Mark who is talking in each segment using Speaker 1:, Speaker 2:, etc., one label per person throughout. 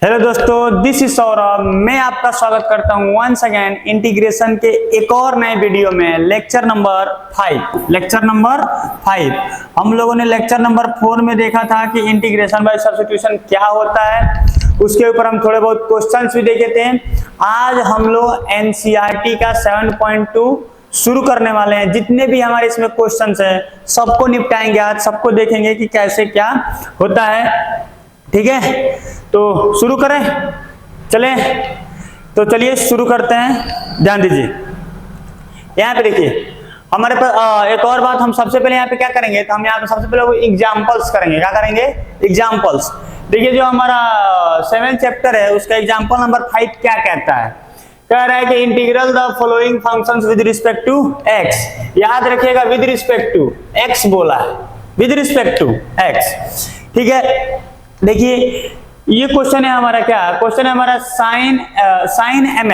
Speaker 1: Hello दोस्तों, this is Saurabh. मैं आपका स्वागत करता हूं वंस अगेन इंटीग्रेशन के एक और नए वीडियो में। लेक्चर नंबर 5 हम लोगों ने लेक्चर नंबर 4 में देखा था कि इंटीग्रेशन बाय सब्स्टिट्यूशन क्या होता है। उसके ऊपर हम थोड़े बहुत क्वेश्चंस भी देखे थे। आज हम लोग एनसीईआरटी का 7.2 शुरू करने वाले हैं। जितने भी हमारे इसमें क्वेश्चंस हैं सबको निपटाएंगे आज, सबको देखेंगे कि कैसे क्या होता है। ठीक है, तो शुरू करें, चलें। तो चलिए शुरू करते हैं। ध्यान दीजिए, यहाँ पे देखिए हमारे पास एक और बात। हम सबसे पहले यहाँ पे क्या करेंगे, तो हम यहाँ पे सबसे पहले एग्जांपल्स करेंगे। क्या करेंगे? एग्जांपल्स। देखिए जो हमारा 7th चैप्टर है उसका एग्जांपल नंबर 5 क्या कहता है। कह रहा है कि integral the following functions with respect to x. याद रखिएगा, विद रिस्पेक्ट टू एक्स बोला है, विद रिस्पेक्ट टू एक्स। ठीक है, देखिए ये क्वेश्चन है हमारा। क्या क्वेश्चन है हमारा? Sine m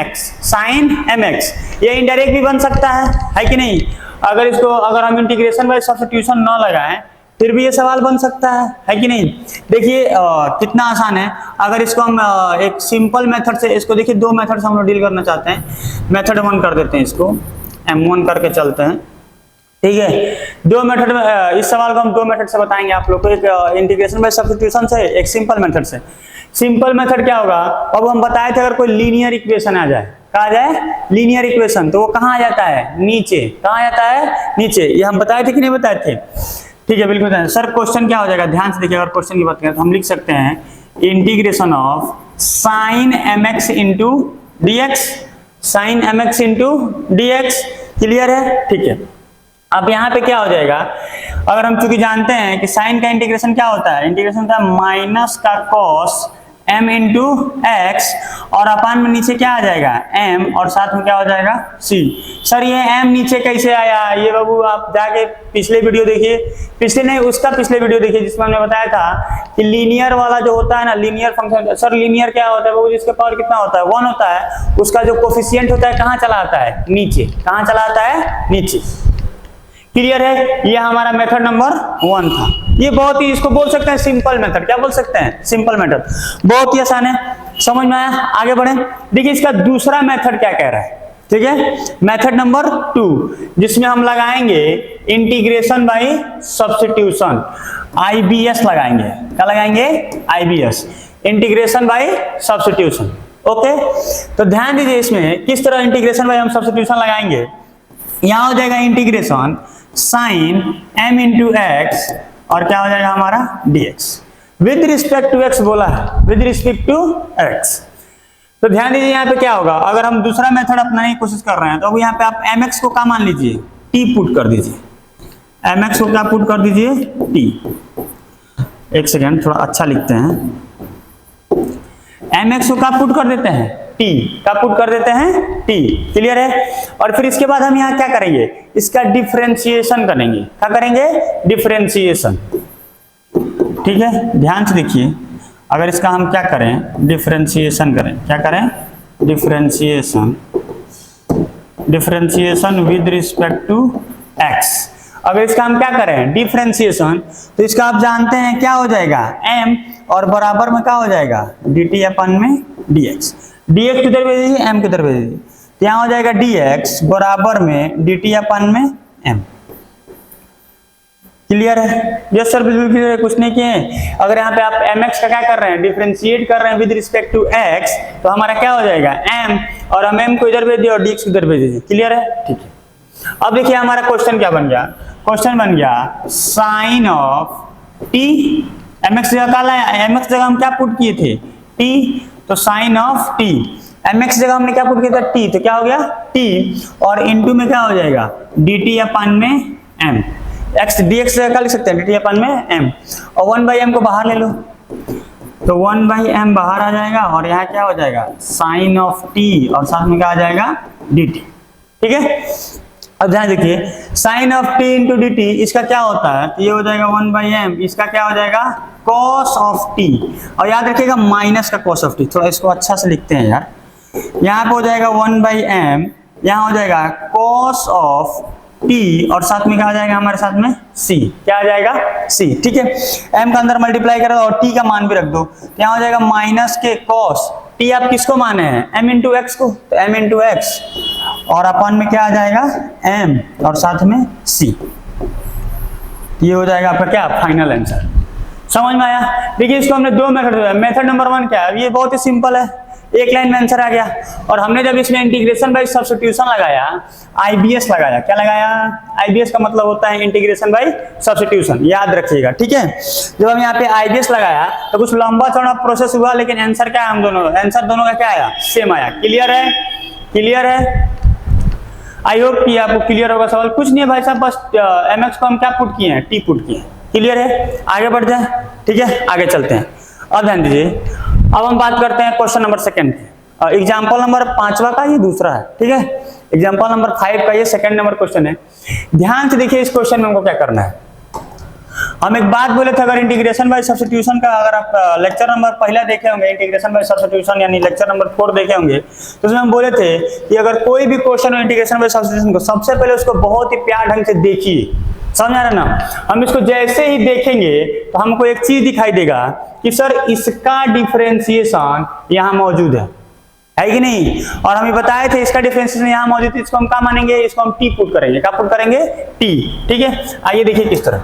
Speaker 1: x. ये इनडायरेक्ट भी बन सकता है कि नहीं? अगर हम इंटीग्रेशन बाय सब्स्टिट्यूशन ना लगाएं फिर भी ये सवाल बन सकता है कि नहीं? देखिए कितना आसान है। अगर इसको हम एक सिंपल मेथड से, इसको देखिए दो मेथड से हम लोग डील करना चाहते हैं। मेथड 1 कर देते हैं, इसको M1 करके चलते हैं। ठीक है, दो मेथड में इस सवाल को हम दो मेथड से बताएंगे आप लोग को। एक इंटीग्रेशन बाय सब्स्टिट्यूशन से, एक सिंपल मेथड से। सिंपल मेथड क्या होगा? अब हम बताए थे अगर कोई लीनियर इक्वेशन आ जाए, कहा जाए लीनियर इक्वेशन, तो वो कहाँ आ जाता है? नीचे। कहाँ आ जाता है? नीचे। ये हम बताए थे कि नहीं बताए थे? ठीक है, बिल्कुल। सर क्वेश्चन क्या हो जाएगा? ध्यान से देखिए, अगर क्वेश्चन की बात करें तो हम लिख सकते हैं integration of sine m x into d x. Sine m x into d x. Clear है? ठीक है। अब यहाँ पे क्या हो जाएगा? अगर हम चूंकि जानते हैं कि साइन का इंटीग्रेशन क्या होता है, इंटीग्रेशन होता है माइनस का कॉस m इंटू एक्स, और अपान में नीचे क्या आ जाएगा? m, और साथ में क्या हो जाएगा? c। सर ये m नीचे कैसे आया? ये बाबू आप जाके पिछले वीडियो देखिए, पिछले वीडियो देखिए जिसमें हमने बताया था कि लीनियर वाला जो होता है ना, लीनियर फंक्शन। सर लीनियर क्या होता है बाबू? जिसका पावर कितना होता है? 1 होता है। उसका जो कोफिशिएंट होता है कहाँ चला आता है? नीचे। कहाँ चला आता है? नीचे। क्लियर है? ये हमारा मेथड नंबर 1 था। ये बहुत ही, इसको बोल सकते हैं सिंपल मेथड। क्या बोल सकते हैं? Simple method. बहुत ही आसान है, समझ में आया? आगे बढ़े। देखिए इसका दूसरा मेथड क्या कह रहा है। ठीक है, मेथड नंबर 2, जिसमें हम लगाएंगे इंटीग्रेशन बाय सब्स्टिट्यूशन, IBS लगाएंगे। क्या लगाएंगे? IBS, integration by substitution. Okay, तो ध्यान दीजिए इसमें किस तरह इंटीग्रेशन बाय हम सब्स्टिट्यूशन लगाएंगे। यहां हो जाएगा integration sine m into x, और क्या हो जाएगा हमारा? dx। With respect to x बोला है, विद रिस्पेक्ट टू x। तो ध्यान दीजिए यहाँ पे क्या होगा। अगर हम दूसरा मेथड अपनाने की कोशिश कर रहे हैं तो अब यहाँ पे आप mx को क्या मान लीजिए? t पुट कर दीजिए। mx को क्या पुट कर दीजिए? t। एक सेकेंड, थोड़ा अच्छा लिखते हैं। mx को क्या पुट कर देते हैं? t। का पुट कर देते हैं? t। क्लियर है? और फिर इसके बाद हम यहाँ क्या करेंगे? इसका डिफरेंशिएशन करेंगे। क्या करेंगे? डिफरेंशिएशन। ठीक है, ध्यान से देखिए। अगर इसका हम क्या करें? डिफरेंशिएशन करें। क्या करें? Differentiation. Differentiation with respect to x। अगर इसका हम क्या करें? डिफरेंशिएशन, तो इसका आप जानते हैं क्या हो जाएगा? m, और बराबर में क्या हो जाएगा? dt अपन में dx। dx किधर भेज दीजिए? m किधर भेज दीजिए? तो यहाँ हो जाएगा dx बराबर में dt अपन में m। क्लियर है? यस सर, बिल्कुल क्लियर है, कुछ नहीं किए। अगर यहाँ पे आप mx का क्या कर रहे हैं? डिफरेंशिएट कर रहे हैं विद रिस्पेक्ट टू x, तो हमारा क्या हो जाएगा? m, और हम m को इधर भेज दिए और dx इधर भेज दीजिए। क्लियर है? ठीक है। अब देखिए हमारा क्वेश्चन क्या बन गया। क्वेश्चन बन गया साइन ऑफ t, mx जगह हम क्या पुट किए थे? t। तो साइन ऑफ t, mx जगह हमने क्या पुट किया था? t। तो क्या हो गया? t, और इनटू में क्या हो जाएगा? dt अपन में m। x dx जगह क्या लिख सकते हैं? dt अपन में m, और 1/m को बाहर ले लो, तो 1/m बाहर आ जाएगा, और यहाँ क्या हो जाएगा? साइन ऑफ t, और साथ में क्या आ जाएगा? dt। ठीक है, अब ध्यान देखिए, sine of t into dt, इसका क्या होता है? तो ये हो जाएगा 1/m, इसका क्या हो जाएगा? cos ऑफ t, और याद रखिएगा माइनस का cos ऑफ t। थोड़ा इसको अच्छा से लिखते हैं यार। यहाँ पे हो जाएगा 1/m, यहाँ हो जाएगा cos ऑफ टी और साथ में क्या आ जाएगा हमारे साथ में सी, क्या आ जाएगा सी, ठीक है। एम का अंदर मल्टीप्लाई करो और टी का मान भी रख दो, तो यहाँ हो जाएगा माइनस के कॉस टी, आप किसको माने हैं एम इंटू एक्स को, तो एम इंटू एक्स और अपन में क्या आ जाएगा एम और साथ में सी, ये हो जाएगा आपका क्या फाइनल आंसर। समझ में आया? देखिए इसको हमने दो मेथड दिया। मेथड नंबर 1 क्या है, ये बहुत ही सिंपल है, एक लाइन में आंसर आ गया। और हमने जब इसमें इंटीग्रेशन बाय सब्स्टिट्यूशन लगाया, आईबीएस लगाया, क्या लगाया, आईबीएस का मतलब होता है इंटीग्रेशन बाय सब्स्टिट्यूशन, याद रखिएगा, ठीक है। जब हम यहाँ पे आईबीएस लगाया तो कुछ लंबा चौड़ा प्रोसेस हुआ, लेकिन आंसर क्या है, हम दोनों आंसर दोनों का क्या आया, सेम आया। क्लियर है? क्लियर है? आई होप कि आपको क्लियर होगा। सवाल कुछ नहीं है भाई साहब, बस mx को हम क्या पुट किए हैं, टी पुट किए हैं। क्लियर है? आगे बढ़ जाए, ठीक है, आगे चलते हैं। अब ध्यान दीजिए, अब हम बात करते हैं क्वेश्चन नंबर 2 की। एग्जाम्पल नंबर 5 का ये दूसरा है, ठीक है। एग्जाम्पल नंबर 5 का ये 2nd नंबर क्वेश्चन है। ध्यान से देखिए, इस क्वेश्चन में हमको क्या करना है। हम एक बात बोले थे, अगर इंटीग्रेशन बाय सब्स्टिट्यूशन का अगर आप लेक्चर नंबर पहला देखे होंगे, इंटीग्रेशन बाय सब्स्टिट्यूशन यानी लेक्चर नंबर 4 देखे होंगे, तो उसमें हम बोले थे कि अगर कोई भी क्वेश्चन हो इंटीग्रेशन बाय सब्स्टिट्यूशन को, सबसे पहले उसको बहुत ही प्यार ढंग से देखिए। समझ आ रहा ना? हम इसको जैसे ही देखेंगे तो हमको एक चीज दिखाई देगा कि सर इसका डिफरेंशिएशन यहाँ मौजूद है कि नहीं। और हमें बताए थे इसका डिफरेंशिएशन यहाँ मौजूद है, इसको हम क्या मानेंगे, इसको हम टी पुट करेंगे। क्या पुट करेंगे? टी, ठीक है। आइए देखिए किस तरह,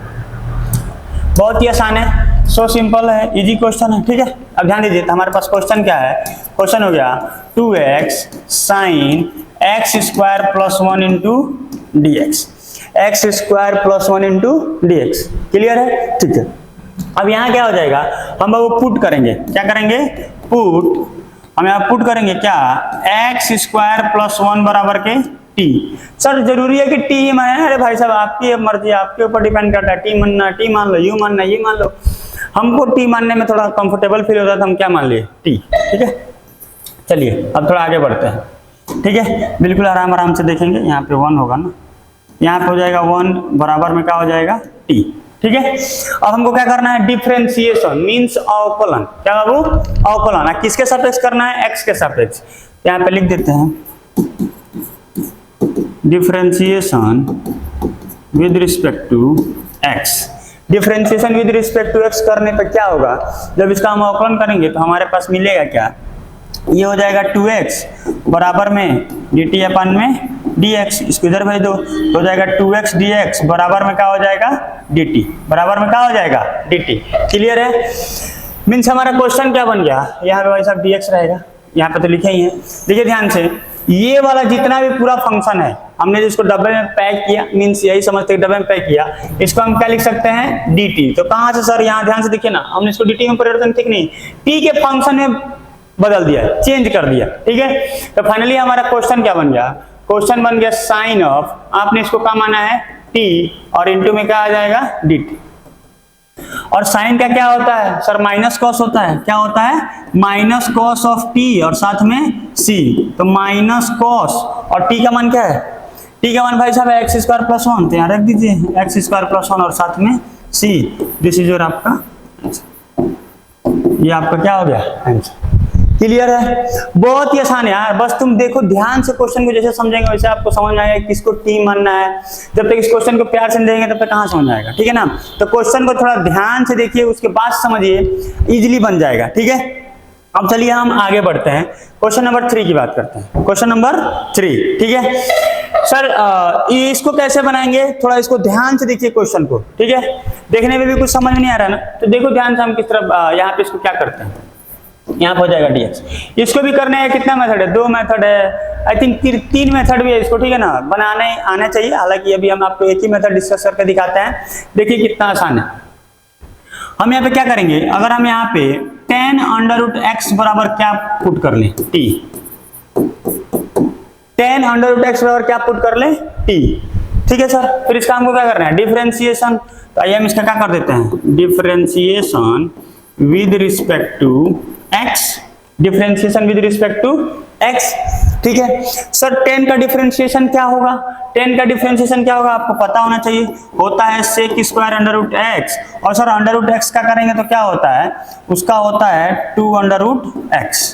Speaker 1: बहुत ही आसान है, सो सिंपल है, इजी क्वेश्चन है, ठीक है। अब ध्यान दीजिए, तो हमारे पास क्वेश्चन क्या है, क्वेश्चन हो गया 2x sin x square plus 1 into d x, x square plus 1 into d x. Clear है? ठीक है। अब यहाँ क्या हो जाएगा, हम वो पुट करेंगे, क्या करेंगे, पुट, हम यहाँ पुट करेंगे क्या, एक्स स्क्वायर प्लस 1 बराबर के टी। सर जरूरी है कि टी ही माने? अरे भाई साहब आपकी मर्जी, आपके ऊपर डिपेंड करता है, टी मानना टी मान लो, यू मानना ये मान लो। हमको टी मानने में थोड़ा कंफर्टेबल फील होता है, तो हम क्या मान लिए, टी, ठीक है। चलिए अब थोड़ा आगे बढ़ते हैं, ठीक है। बिल्कुल आराम आराम से देखेंगे, यहाँ पे 1 होगा ना, यहाँ पे हो जाएगा 1 बराबर में क्या हो जाएगा, टी, ठीक है। अब हमको क्या करना है, डिफरेंशिएशन मींस अवकलन। क्या बाबू? अवकलन। किसके सापेक्ष करना है, एक्स के सापेक्ष। यहाँ पे लिख देते हैं differentiation with respect to x. Differentiation with respect to x करने पर क्या होगा, जब इसका हम अवकलन करेंगे तो हमारे पास मिलेगा क्या, ये हो जाएगा 2x बराबर में dt अपन में dx, इसको इधर भेज दो, तो हो जाएगा 2x dx बराबर में क्या हो जाएगा, dt, बराबर में क्या हो जाएगा, dt। क्लियर है? मीन्स हमारा क्वेश्चन क्या बन गया, यहाँ पे भाई साहब dx रहेगा, यहाँ पे तो लिखे ही है। देखिए ध्यान से, ये वाला जितना भी पूरा फंक्शन है, हमने जिसको डब्बे में पैक किया, मीन्स यही समझते हैं डब्बे में पैक किया, इसको हम क्या लिख सकते हैं, dt। तो कहाँ से सर, यहाँ ध्यान से देखिए ना, हमने इसको dt में परिवर्तन, ठीक नहीं, t के फंक्शन में बदल दिया, चेंज कर दिया, ठीक है। तो फाइनली हमारा क्वेश्चन क्या बन गया, क्वेश्चन बन गया साइन ऑफ, आपने इसको क्या माना है, t, और इनटू में क्या आ जाएगा, dt। और साइन का क्या होता है सर, माइनस कॉस होता है। क्या होता है, माइनस कॉस ऑफ t और साथ में c, तो माइनस कॉस, और t का मान क्या है, t का मान भाई साहब एक्स स्क्वायर प्लस 1, तो यहाँ रख दीजिए एक्स स्क्वायर प्लस 1 और साथ में c। दिस इज योर आपका, ये आपका क्या हो गया, आंसर। क्लियर है? बहुत ही आसान है यार, बस तुम देखो ध्यान से क्वेश्चन को, जैसे समझेंगे वैसे आपको समझ में आएगा किसको टी मानना है। जब तक इस क्वेश्चन को प्यार से देंगे तब तक कहाँ समझ में आएगा, ठीक है ना। तो क्वेश्चन को थोड़ा ध्यान से देखिए, उसके बाद समझिए, इजीली बन जाएगा, ठीक है। अब चलिए हम आगे बढ़ते हैं, क्वेश्चन नंबर 3 की बात करते हैं। क्वेश्चन नंबर 3, ठीक है सर। इसको कैसे बनाएंगे, थोड़ा इसको ध्यान से देखिए क्वेश्चन को, ठीक है। देखने में भी कुछ समझ नहीं आ रहा ना, तो देखो ध्यान से हम किस तरह यहाँ पे इसको क्या करते हैं। यहाँ पर हो जाएगा dx, इसको भी करने है, कितना मेथड है, 2 मेथड है, आई थिंक 3 मेथड भी है इसको, ठीक है ना, बनाने आना चाहिए। हालांकि अभी हम आपको एक ही मेथड डिस्कस करके दिखाते हैं, देखिए कितना आसान है। हम यहाँ पे क्या करेंगे, अगर हम यहाँ पे tan अंडर रूट x बराबर क्या पुट कर लें, t, tan under root x बराबर क्या पुट कर लें, t, ठीक है सर। फिर इसका हमको क्या करना है, डिफरेंशिएशन। तो आइए हम इसका क्या कर देते हैं, differentiation with respect to x, differentiation with respect to x, ठीक है सर। tan का डिफरेंशिएशन क्या होगा, tan का डिफरेंशिएशन क्या होगा आपको पता होना चाहिए, होता है sec square under root x, और सर अंडर रूट x का करेंगे तो क्या होता है, उसका होता है 2 under root x,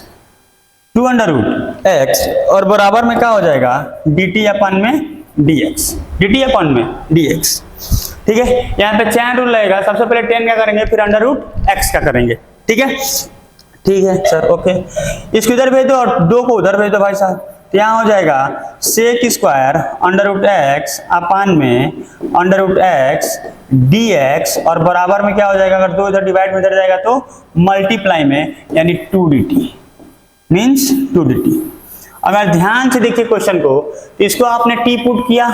Speaker 1: 2 under root x, और बराबर में क्या हो जाएगा, dt अपन में dx, dt अपॉन में dx। ठीक है, यहाँ पे चैन रूल रहेगा, सबसे पहले 10 का करेंगे, फिर अंडर रूट x का करेंगे। ठीक है, ठीक है सर, ओके। इसको इधर भेज दो और 2 को उधर भेज दो भाई साहब, तो यहाँ हो जाएगा sec square under root X upon में अंडर रूट एक्स dx, और बराबर में क्या हो जाएगा, अगर 2 इधर डिवाइड में इधर जाएगा तो मल्टीप्लाई में, यानी 2dt मीन्स 2dt। अगर ध्यान से देखिए क्वेश्चन को, तो इसको आपने t पुट किया,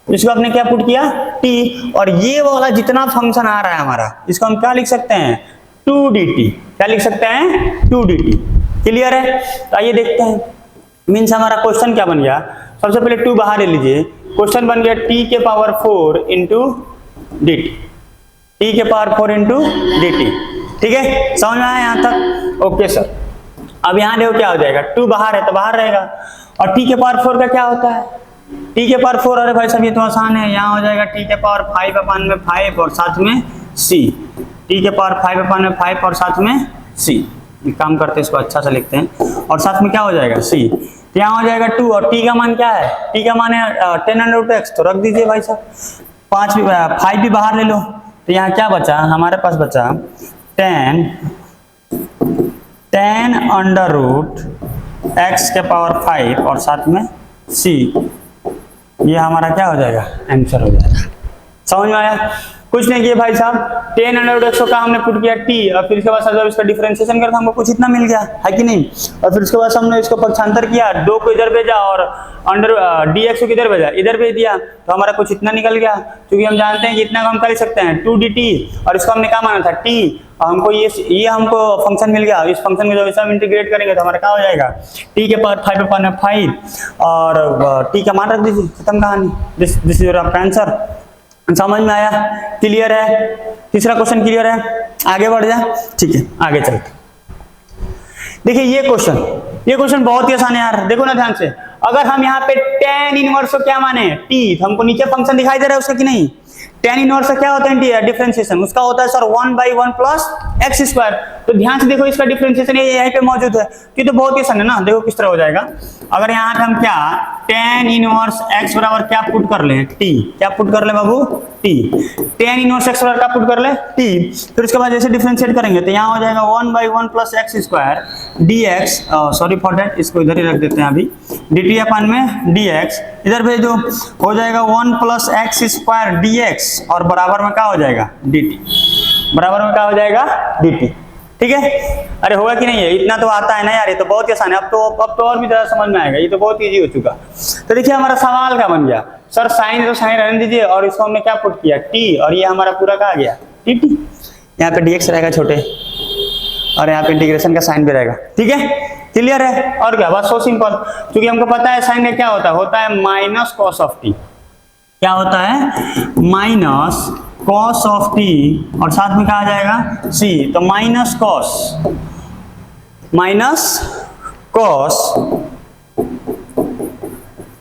Speaker 1: इसको आपने क्या पुट किया, t, और ये वाला जितना फंक्शन आ रहा है हमारा, इसको हम क्या लिख सकते हैं, 2dt। क्या लिख सकते हैं, 2dt। क्लियर है? तो आइए देखते हैं, मीन्स हमारा क्वेश्चन क्या बन गया। सबसे पहले 2 बाहर ले लीजिए, क्वेश्चन बन गया t के पावर 4 इंटू dt, t के पावर 4 इंटू dt। ठीक है, समझ में आया यहाँ तक? Okay sir. अब यहाँ देखो क्या हो जाएगा, 2 बाहर है तो बाहर रहेगा, और t के पावर 4 का क्या होता है, t के पावर 4, अरे भाई साहब ये तो आसान है, यहाँ हो जाएगा t के पावर 5 अपान में 5 और साथ में c, t के पावर 5 अपान में 5 और साथ में c। एक काम करते हैं, इसको अच्छा से लिखते हैं, और साथ में क्या हो जाएगा c, यहाँ हो जाएगा 2, और t का मान क्या है, t का मान है 10 अंडर रूट x, तो रख दीजिए भाई साहब। 5 भी बाहर ले लो, तो यहाँ क्या बचा हमारे पास, बचा 10 अंडर रूट x के पावर 5 और साथ में c। ये हमारा क्या हो जाएगा, आंसर हो जाएगा। समझ में आया? कुछ नहीं किया भाई साहब, 10 अंडर रूट x का हमने पुट किया t, और फिर इसके बाद जब इसका डिफरेंशिएशन करता हमको कुछ इतना मिल गया है कि नहीं, और फिर उसके बाद हमने इसको पक्षांतर किया, 2 को इधर भेजा और अंडर dx को किधर भेजा, इधर भेज दिया, तो हमारा कुछ इतना निकल गया। क्योंकि हम जानते हैं कि इतना हम कर सकते हैं 2dt, और इसको हमने क्या माना था t, और हमको ये हमको फंक्शन मिल गया। इस फंक्शन को जब हम इंटीग्रेट करेंगे तो हमारा क्या हो जाएगा, t के पावर 5 अपान 5, और t का मान रख दीजिए, खत्म कहानी। This is your answer. समझ में आया? क्लियर है? तीसरा क्वेश्चन क्लियर है? आगे बढ़ जाए। ठीक है, आगे चलते। देखिए ये क्वेश्चन बहुत ही आसान है यार, देखो ना ध्यान से। अगर हम यहाँ पे tan इनवर्स को क्या माने, t, तो हमको नीचे फंक्शन दिखाई दे रहा है उसका कि नहीं। tan इनवर्स का क्या होता है, डिफरेंशिएशन, उसका होता है सर 1/1 प्लस एक्स स्क्वायर। तो ध्यान से देखो, इसका डिफरेंशिएशन यहीं पे मौजूद है, ये तो बहुत ही आसान है ना। देखो किस तरह हो जाएगा, अगर यहाँ पे हम क्या tan इनवर्स x बराबर क्या पुट कर ले, t, क्या पुट कर ले बाबू, t, tan इनवर्स x बराबर क्या पुट कर ले, t। फिर उसके बाद जैसे डिफरेंशिएट करेंगे तो यहाँ हो जाएगा 1/1 plus x square dx, sorry for that, इसको इधर ही रख देते हैं अभी, dt अपान में dx, इधर भेज दो, हो जाएगा 1 प्लस एक्स स्क्वायर dx, और बराबर में क्या हो जाएगा, dt, बराबर में क्या हो जाएगा, dt। ठीक है, अरे होगा कि नहीं है, इतना तो आता है ना यार, ये तो बहुत ही आसान है। अब तो और भी ज्यादा समझ में आएगा, ये तो बहुत इजी हो चुका। तो देखिए हमारा सवाल क्या बन गया, सर साइन तो साइन रहने दीजिए, और इसको हमने क्या पुट किया, t, और ये हमारा पूरा क्या आ गया, dt। यहाँ पे dx रहेगा छोटे, और यहाँ पे इंटीग्रेशन का साइन भी रहेगा। ठीक है, क्लियर है? और क्या, बस सो सिंपल। क्योंकि हमको पता है साइन का क्या होता है माइनस कॉस ऑफ टी। क्या होता है, माइनस कॉस ऑफ टी, और साथ में क्या आ जाएगा, c, तो माइनस कॉस,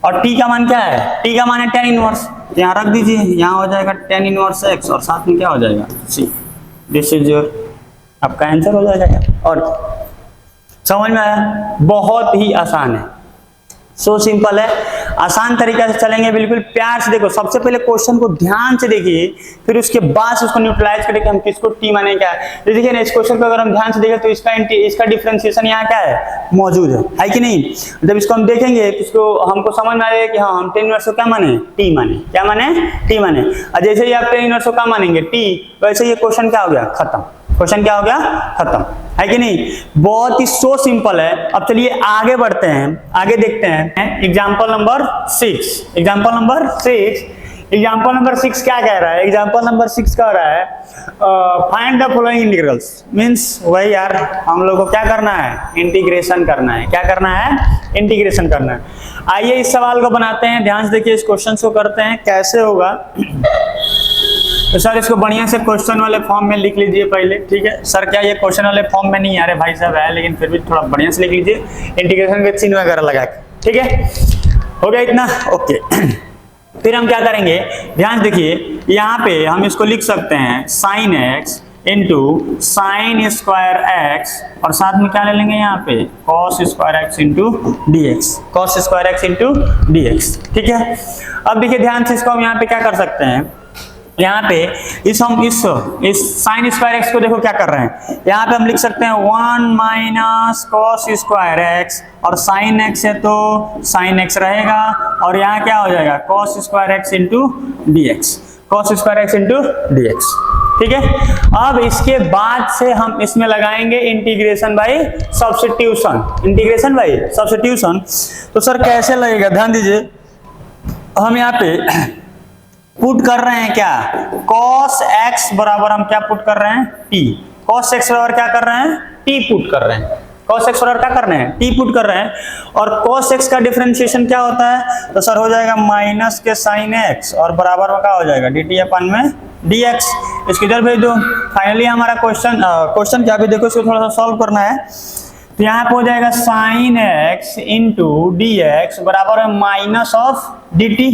Speaker 1: और t का मान क्या है, t का मान है tan इनवर्स, यहाँ रख दीजिए, यहाँ हो जाएगा tan इनवर्स x, और साथ में क्या हो जाएगा, c। दिस इज योर आपका आंसर हो जाएगा। और समझ में आया? बहुत ही आसान है, सो सिंपल है, आसान तरीका से चलेंगे, बिल्कुल प्यार से देखो। सबसे पहले क्वेश्चन को ध्यान से देखिए, फिर उसके बाद उसको न्यूट्रलाइज करके हम किसको t माने क्या है। देखिए ना, इस क्वेश्चन को अगर हम ध्यान से देखें तो इसका डिफरेंशिएशन यहाँ क्या है, मौजूद है कि नहीं। जब इसको हम देखेंगे तो इसको हमको समझ में आएगा कि हाँ हम tan इनवर्स को क्या माने, t माने, क्या माने, t माने। और जैसे ही आप tan इनवर्स को क्या मानेंगे, t, वैसे ये क्वेश्चन क्या हो गया, खत्म। क्वेश्चन क्या हो गया, खत्म, है कि नहीं। बहुत ही सो सिंपल है। अब चलिए आगे बढ़ते हैं, आगे देखते हैं एग्जांपल नंबर 6। एग्जांपल नंबर 6 क्या कह रहा है, एग्जांपल नंबर 6 कह रहा है find the following integrals. Means वही यार, हम लोग को क्या करना है, इंटीग्रेशन करना है। क्या करना है, इंटीग्रेशन करना है। आइए इस सवाल को बनाते हैं, ध्यान से देखिए, इस क्वेश्चन को करते हैं, कैसे होगा। तो सर इसको बढ़िया से क्वेश्चन वाले फॉर्म में लिख लीजिए पहले। ठीक है सर, क्या ये क्वेश्चन वाले फॉर्म में नहीं आ रहे भाई साहब, है, लेकिन फिर भी थोड़ा बढ़िया से लिख लीजिए, इंटीग्रेशन के चिन्ह वगैरह लगा के। ठीक है, हो गया इतना, ओके। फिर हम क्या करेंगे, ध्यान देखिए, यहाँ पे हम इसको लिख सकते हैं sin x into sine square x और साथ में क्या ले लेंगे यहाँ पे cos square x into d x, cos square x into d x. ठीक है, अब देखिए ध्यान से इसको हम यहाँ पे क्या कर सकते हैं, यहाँ पे इस साइन स्क्वायर एक्स को देखो क्या कर रहे हैं, यहाँ पे हम लिख सकते हैं 1 माइनस कॉस स्क्वायर एक्स और साइन एक्स है तो साइन एक्स रहेगा और यहाँ क्या हो जाएगा cos square x into d x, cos square x into d x. ठीक है, अब इसके बाद से हम इसमें लगाएंगे integration by substitution, integration by substitution. तो सर कैसे लगेगा, ध्यान दीजिए, हम यहाँ पे पुट कर रहे हैं क्या, cos x बराबर हम क्या पुट कर रहे हैं t, cos x बराबर क्या कर रहे हैं t पुट कर रहे हैं, cos x बराबर क्या कर रहे हैं t पुट कर रहे हैं। और cos x का डिफरेंशिएशन क्या होता है, तो सर हो जाएगा माइनस के sin x और बराबर में क्या हो जाएगा dt अपन में dx। इसको इधर भेज दो। फाइनली हमारा क्वेश्चन क्या भी देखो, इसको थोड़ा सा सॉल्व करना है। तो यहाँ पे हो जाएगा sin x इंटू dx बराबर है माइनस ऑफ dt,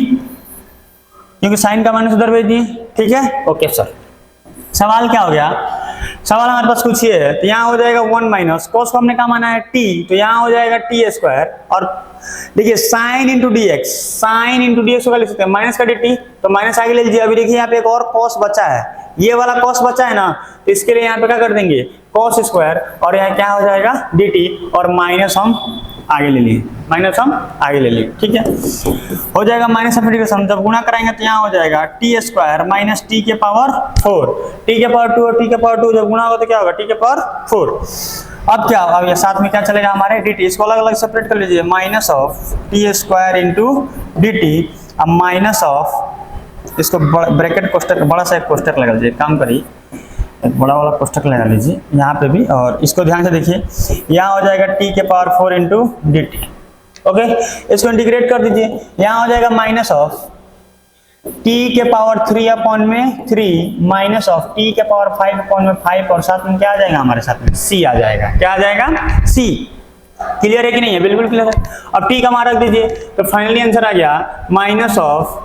Speaker 1: क्योंकि साइन का माइनस उधर भेज दिए। ठीक है, ओके सर। सवाल क्या हो गया, सवाल हमारे पास कुछ ये है, तो यहाँ हो जाएगा 1 माइनस कॉस को हमने क्या माना है t, तो यहाँ हो जाएगा टी स्क्वायर और देखिए sine into d x, sine into d x को लिख सकते हैं माइनस का dt, तो माइनस आगे ले लीजिए। अभी देखिए यहाँ पे एक और कॉस बचा है, ये वाला कॉस बचा है ना, तो इसके लिए यहाँ पे क्या कर देंगे कॉस स्क्वायर और यहाँ क्या हो जाएगा dt और माइनस हम आगे ले लिए, माइनस हम आगे ले लिए। ठीक है, हो जाएगा माइनस ऑफ इंटीग्रेशन, जब गुणा कराएंगे तो यहाँ हो जाएगा टी स्क्वायर माइनस टी के पावर 4, टी के पावर 2 और टी के पावर 2 जब गुणा होगा तो क्या होगा टी के पावर 4। अब क्या, अब ये साथ में क्या चलेगा हमारे dt, इसको अलग अलग सेपरेट कर लीजिए, minus of T square into dt, अब माइनस ऑफ, इसको ब्रैकेट कोष्टक बड़ा सा एक कोष्टक लगा लीजिए, काम करिए एक बड़ा वाला कोष्टक लगा लीजिए यहाँ पे भी, और इसको ध्यान से देखिए, यहाँ हो जाएगा t के power 4 into D T. Okay, इसको इंटीग्रेट कर दीजिए, यहाँ हो जाएगा माइनस ऑफ t के पावर 3 अपॉन में 3 माइनस ऑफ t के पावर 5 अपॉन में 5 और साथ में क्या आ जाएगा हमारे साथ में c आ जाएगा, क्या आ जाएगा c। क्लियर है कि नहीं है, बिल्कुल क्लियर है। अब t का मान रख दीजिए, तो फाइनली आंसर आ गया माइनस ऑफ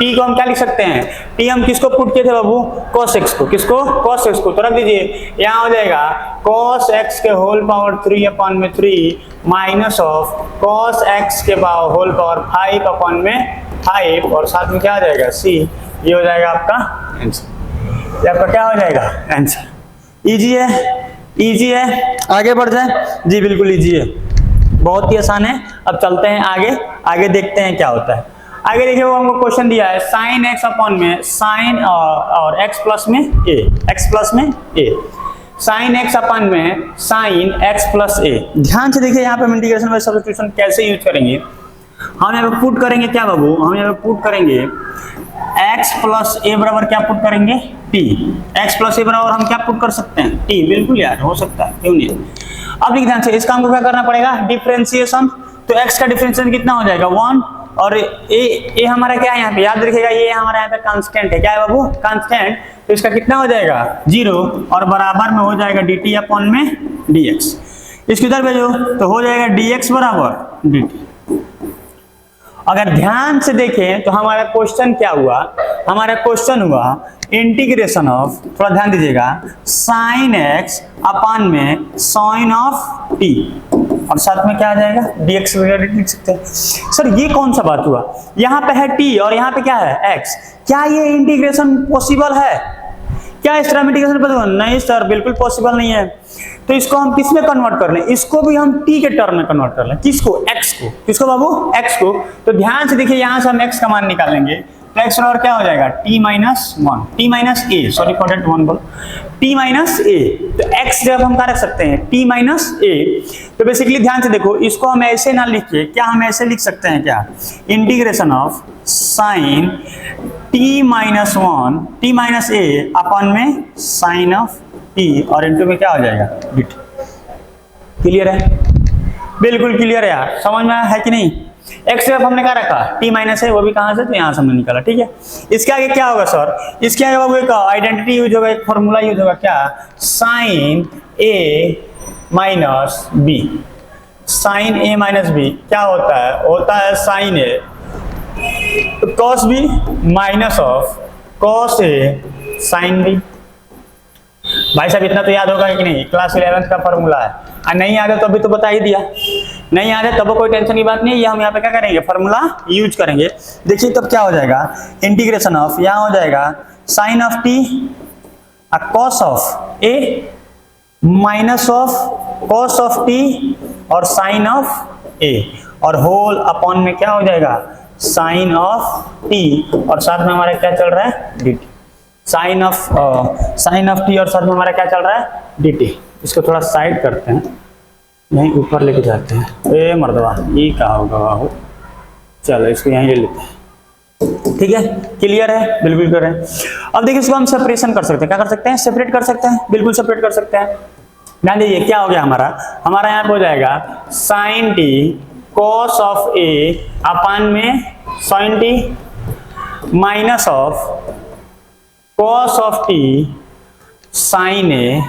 Speaker 1: t को हम क्या लिख सकते हैं, t हम किसको पुट किए थे बाबू cos x को, किसको cos x को, तो रख दीजिए, यहाँ हो जाएगा cos x के होल पावर 3 अपॉन में 3 माइनस ऑफ cos x के पावर होल पावर 5 अपॉन में 5 और साथ में क्या आ जाएगा c। ये हो जाएगा आपका आंसर, ये आपका क्या हो जाएगा आंसर। इजी है, इजी है, आगे बढ़ जाए जी, बिल्कुल इजी है, बहुत ही आसान है। अब चलते हैं आगे, आगे देखते हैं क्या होता है। आगे देखिए, वो हमको क्वेश्चन दिया है साइन एक्स अपॉन में साइन और एक्स प्लस में ए, एक्स प्लस में ए, साइन एक्स अपॉन में साइन एक्स प्लस ए। ध्यान से देखिए यहाँ पे हम इंटीग्रेशन बाय सब्स्टिट्यूशन कैसे यूज करेंगे। हम यहाँ पे पुट करेंगे क्या बाबू, हम यहाँ पे पुट करेंगे x प्लस ए बराबर क्या पुट करेंगे t, x प्लस ए बराबर हम क्या पुट कर सकते हैं t, बिल्कुल यार हो सकता है, क्यों नहीं। अब देखिए ध्यान से, इसका हमको क्या करना पड़ेगा डिफरेंशिएशन, तो x का डिफरेंशिएशन कितना हो जाएगा 1 और ए हमारा क्या है यहाँ पे, याद रखिएगा ये हमारा यहाँ पे कांस्टेंट है, क्या है बाबू कांस्टेंट, तो इसका कितना हो जाएगा 0 और बराबर में हो जाएगा dt अपॉन में dx। इसको इधर भेजो तो हो जाएगा dx बराबर dt। अगर ध्यान से देखें तो हमारा क्वेश्चन क्या हुआ, हमारा क्वेश्चन हुआ इंटीग्रेशन ऑफ, थोड़ा ध्यान दीजिएगा, साइन एक्स अपॉन में साइन ऑफ टी और साथ में क्या आ जाएगा dx वगैरह लिख सकते हैं। सर ये कौन सा बात हुआ, यहाँ पे है t और यहाँ पे क्या है x, क्या ये इंटीग्रेशन पॉसिबल है, क्या इस तरह इंटीग्रेशन पॉसिबल, नहीं सर बिल्कुल पॉसिबल नहीं है। तो इसको हम किस में कन्वर्ट कर लें, इसको भी हम t के टर्म में कन्वर्ट कर लें, किसको x को, किसको बाबू x को। तो ध्यान से देखिए, यहाँ से हम x का मान निकालेंगे, तो x और क्या हो जाएगा t minus 1, t minus A, sorry for that 1 बोलो, t माइनस ए। तो x जब हम क्या रख सकते हैं t माइनस ए, तो बेसिकली ध्यान से देखो, इसको हम ऐसे ना लिख के, क्या हम ऐसे लिख सकते हैं क्या, integration of sign t minus 1 t minus A upon में साइन ऑफ t और इनटू में क्या हो जाएगा dt। क्लियर है, बिल्कुल क्लियर है यार, समझ में आया है कि नहीं। x जब हमने क्या रखा t माइनस है, वो भी कहां से, तो यहां से हमने निकाला। ठीक है, इसके आगे क्या होगा सर, इसके आगे बाबू एक आइडेंटिटी यूज होगा, एक फॉर्मूला यूज होगा, क्या sine a minus b, sine a minus b क्या होता है sine a cos b minus of cos a sine b। भाई साहब इतना तो याद होगा कि नहीं, क्लास 11th का फॉर्मूला है। और नहीं याद है तो अभी तो बता ही दिया, नहीं याद है तब कोई टेंशन की बात नहीं है, ये हम यहाँ पे क्या करेंगे, फॉर्मूला यूज करेंगे। देखिए तब क्या हो जाएगा, इंटीग्रेशन ऑफ, यहाँ हो जाएगा sine of t cos of a minus of cos of t और साइन ऑफ ए, और होल अपॉन में क्या हो जाएगा, साइन ऑफ टी और साथ में हमारा क्या चल रहा है, d t. Sine of t और साथ में हमारा क्या चल रहा है, डी टी। इसको थोड़ा साइड करते हैं, यहीं ऊपर लेके जाते हैं। ए मर्दवा ये कहा होगा बाबू, चलो इसको यहीं ले लेते हैं। ठीक है, क्लियर है, बिल्कुल क्लियर है। अब देखिए इसको हम सेपरेशन कर सकते हैं, क्या कर सकते हैं, सेपरेट कर सकते हैं, बिल्कुल सेपरेट कर सकते हैं। ध्यान दीजिए क्या हो गया हमारा यहाँ पे हो जाएगा sine T cos of A upon में sine T minus of cos of T sine A,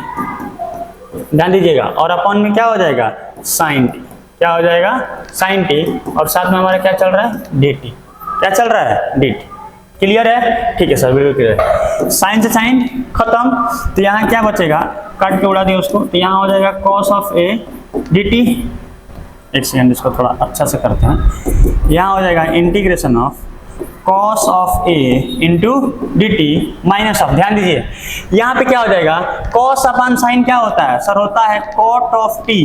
Speaker 1: ध्यान दीजिएगा, और अपॉन में क्या हो जाएगा, साइन टी, क्या हो जाएगा, साइन टी, और साथ में हमारा क्या चल रहा है, डी टी, क्या चल रहा है, डी टी। क्लियर है, ठीक है सर, बिल्कुल क्लियर है। साइन से साइन खत्म, तो यहाँ क्या बचेगा, काट के उड़ा दिया उसको, तो यहाँ हो जाएगा cos of a d T. एक सेकंड इसको थोड़ा अच्छा से करते हैं, यहाँ हो जाएगा integration of cos of A into D t minus of, ध्यान दीजिए यहाँ पे क्या हो जाएगा, कॉस अपॉन साइन क्या होता है सर, होता है cot of t,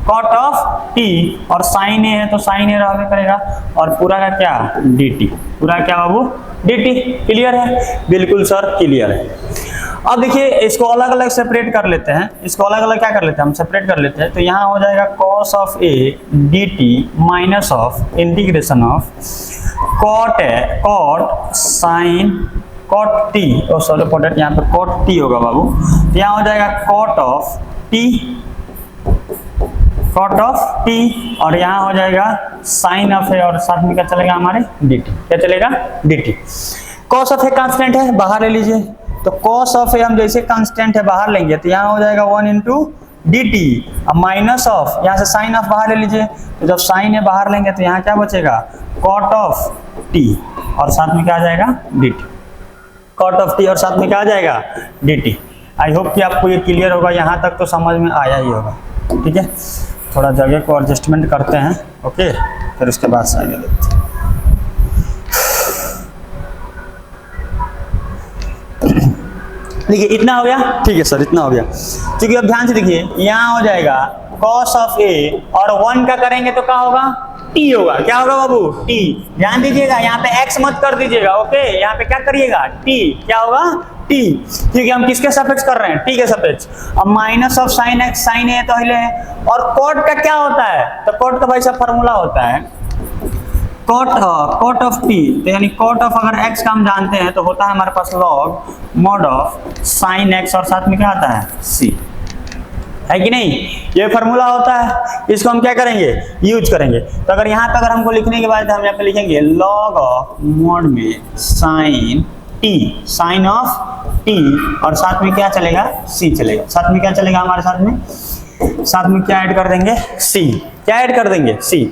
Speaker 1: cot of t, और साइन ए है तो साइन ए रहने करेगा, और पूरा का क्या, डी टी, पूरा क्या बाबू, डी टी। क्लियर है, बिल्कुल सर क्लियर है। अब देखिए इसको अलग अलग सेपरेट कर लेते हैं, इसको अलग अलग क्या कर लेते हैं, हम सेपरेट कर लेते हैं। तो यहाँ हो जाएगा cos of a d t minus of integration of cot sine cot t, oh sorry cot, यहाँ पे कॉट टी होगा बाबू, तो यहाँ हो जाएगा cot of t, cot of t, और यहाँ हो जाएगा साइन ऑफ ए, और साथ में क्या चलेगा हमारे, डी टी, क्या चलेगा, D T. Cos of a constant है, बाहर ले लीजिए, तो कॉस ऑफ ए हम जैसे कांस्टेंट है बाहर लेंगे, तो यहाँ हो जाएगा 1 इंटू डी टी, अब माइनस ऑफ, यहाँ से साइन ऑफ बाहर ले लीजिए, तो जब साइन ए बाहर लेंगे तो यहाँ क्या बचेगा, कॉट ऑफ टी, और साथ में क्या आ जाएगा, d t, cot of t और साथ में क्या आ जाएगा, डी टी। आई होप कि आपको ये क्लियर होगा, यहाँ तक तो समझ में आया ही होगा। ठीक है, थोड़ा जगह को एडजस्टमेंट करते हैं, ओके, फिर उसके बाद से आगे देखते हैं। देखिए इतना हो गया, ठीक है सर, इतना हो गया। क्योंकि अब ध्यान से देखिए यहाँ हो जाएगा कॉस ऑफ ए, और 1 का करेंगे तो क्या होगा, टी होगा, क्या होगा बाबू, टी। ध्यान दीजिएगा यहाँ पे एक्स मत कर दीजिएगा, ओके, यहाँ पे क्या करिएगा, टी, क्या होगा, टी। ठीक है, हम किसके सापेक्ष कर रहे हैं, टी के सापेक्ष। अब minus of sine X, sine A तो हिले है, और कॉट का क्या होता है, तो कॉट का भाई साहब फॉर्मूला होता है कॉट ऑफ टी, तो यानी कॉट ऑफ अगर x का हम जानते हैं तो होता है हमारे पास log mod of sine x, और साथ में क्या आता है, c, है कि नहीं, ये फार्मूला होता है, इसको हम क्या करेंगे, यूज करेंगे। तो अगर यहाँ पे अगर हमको लिखने के बाद हम यहाँ पे लिखेंगे log ऑफ mod में sine t, sine of t, और साथ में क्या चलेगा, c चलेगा, साथ में क्या चलेगा हमारे साथ में क्या ऐड कर देंगे, c, क्या ऐड कर देंगे, c।